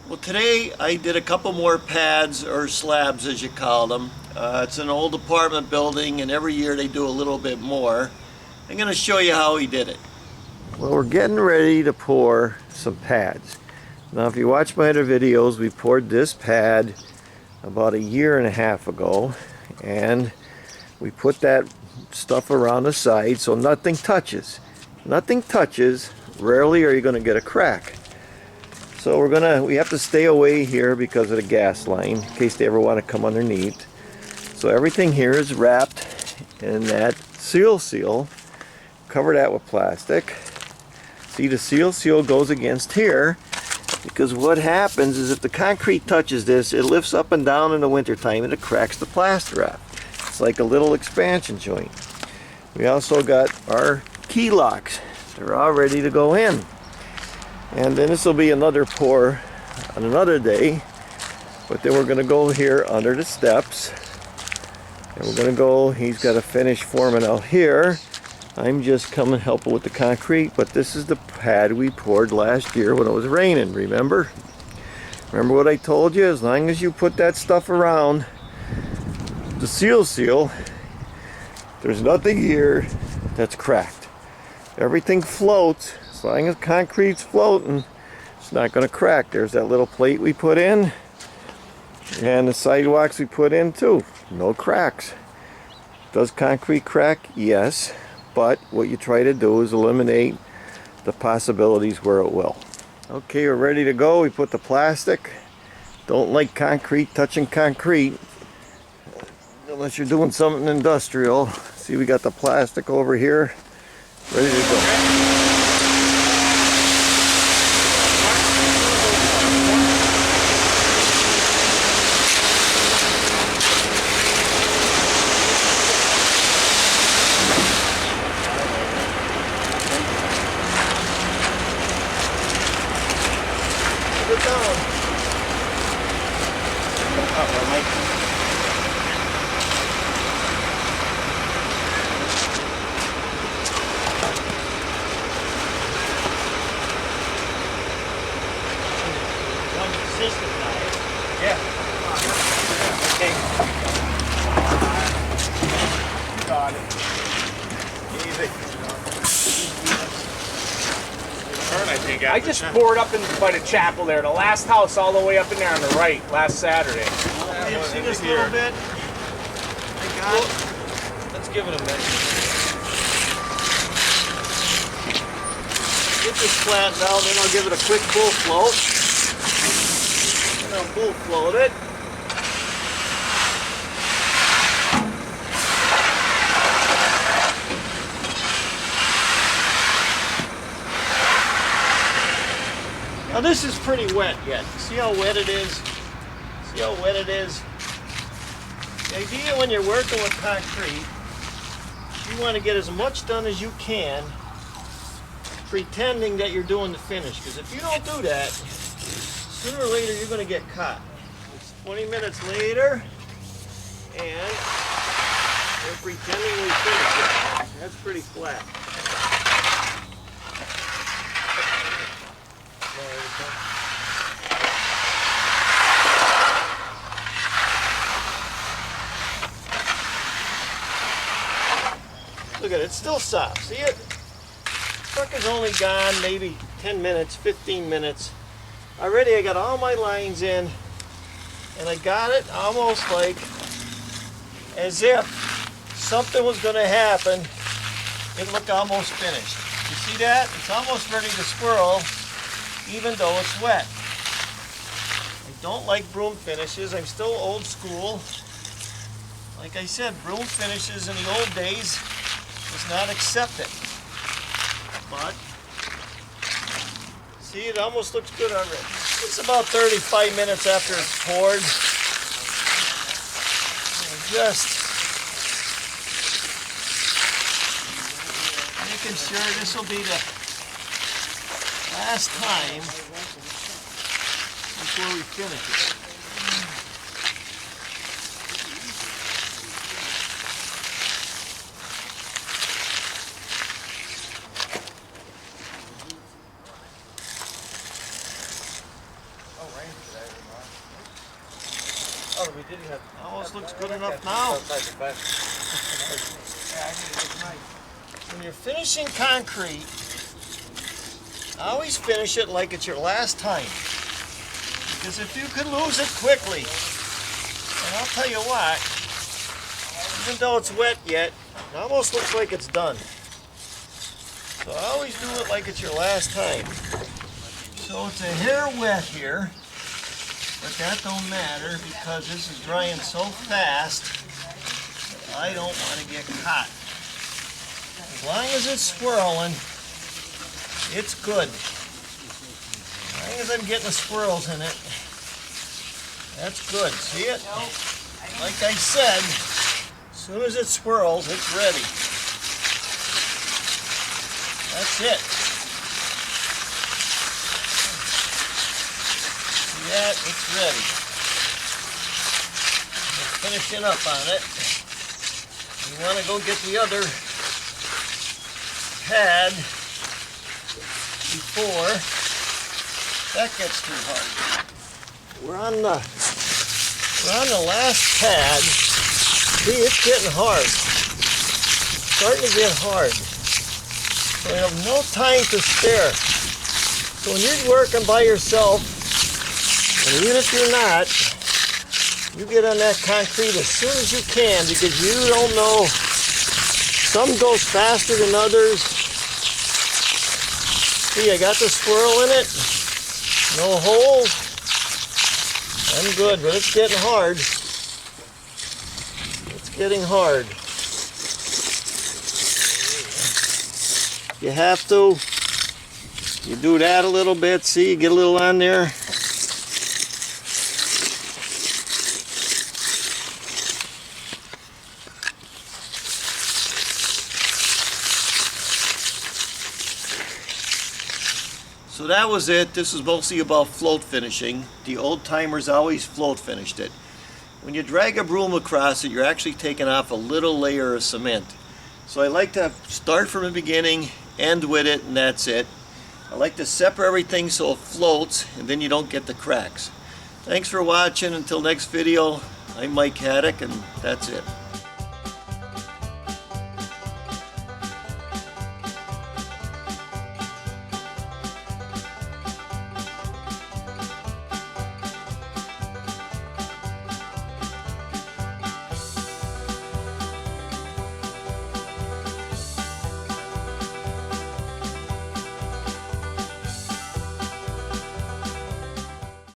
Well, today I did a couple more pads, or slabs as you call them. It's an old apartment building and every year they do a little bit more. I'm going to show you how he did it. Well, we're getting ready to pour some pads. Now if you watch my other videos, we poured this pad about 1.5 years ago, and we put that stuff around the side so nothing touches. Nothing touches, rarely are you going to get a crack. So we have to stay away here because of the gas line in case they ever want to come underneath. So everything here is wrapped in that seal. Cover that with plastic. See, the seal goes against here because what happens is if the concrete touches this, it lifts up and down in the wintertime and it cracks the plaster up. It's like a little expansion joint. We also got our key locks. They're all ready to go in. And then this will be another pour on another day, but then we're going to go here under the steps, and we're going to go, he's got to finish forming out here. I'm just coming helping with the concrete, but this is the pad we poured last year when it was raining, remember? Remember what I told you? As long as you put that stuff around the seal, there's nothing here that's cracked. Everything floats. As long as concrete's floating, it's not going to crack. There's that little plate we put in, and the sidewalks we put in too. No cracks. Does concrete crack? Yes, but what you try to do is eliminate the possibilities where it will. Okay, we're ready to go. We put the plastic. Don't like concrete touching concrete unless you're doing something industrial. See, we got the plastic over here ready to go. Yeah. Okay. Got it. Easy. I just poured up in by the chapel there, the last house all the way up in there on the right, last Saturday. Can you see this a little bit? I got it. Let's give it a minute. Get this flattened out, then I'll give it a quick full float. And I'll full float it. Now this is pretty wet yet. See how wet it is? See how wet it is? The idea when you're working with concrete, you want to get as much done as you can, pretending that you're doing the finish. Because if you don't do that, sooner or later you're going to get caught. It's 20 minutes later, and we're pretending we finished it. That's pretty flat. Look at it, it's still soft. See it? Truck is only gone maybe 10 minutes, 15 minutes. Already I got all my lines in, and I got it almost like as if something was going to happen. It looked almost finished. You see that? It's almost ready to swirl, even though it's wet. I don't like broom finishes. I'm still old school. Like I said, broom finishes in the old days was not accepted. But see, it almost looks good already. It's about 35 minutes after it's poured. Just making sure this will be the last time before we finish it. All right. Oh, we didn't have. Almost looks good enough now. Outside the fence. When you're finishing concrete, always finish it like it's your last time. Because if you could lose it quickly, and I'll tell you what, even though it's wet yet, it almost looks like it's done. So always do it like it's your last time. So it's a hair wet here, but that don't matter because this is drying so fast that I don't want to get caught. As long as it's swirling, it's good. As long as I'm getting the swirls in it, that's good. See it? Like I said, as soon as it swirls, it's ready. That's it. See that? It's ready. We're finishing up on it. You want to go get the other pad before that gets too hard. We're on the last pad. See, it's getting hard. It's starting to get hard. So you have no time to spare. So when you're working by yourself, and even if you're not, you get on that concrete as soon as you can because you don't know. Some goes faster than others. See, I got the swirl in it. No holes. I'm good, but it's getting hard. It's getting hard. You have to. You do that a little bit. See, you get a little on there. So that was it. This was mostly about float finishing. The old timers always float finished it. When you drag a broom across it, you're actually taking off a little layer of cement. So I like to start from the beginning, end with it, and that's it. I like to separate everything so it floats and then you don't get the cracks. Thanks for watching. Until next video, I'm Mike Haduck, and that's it.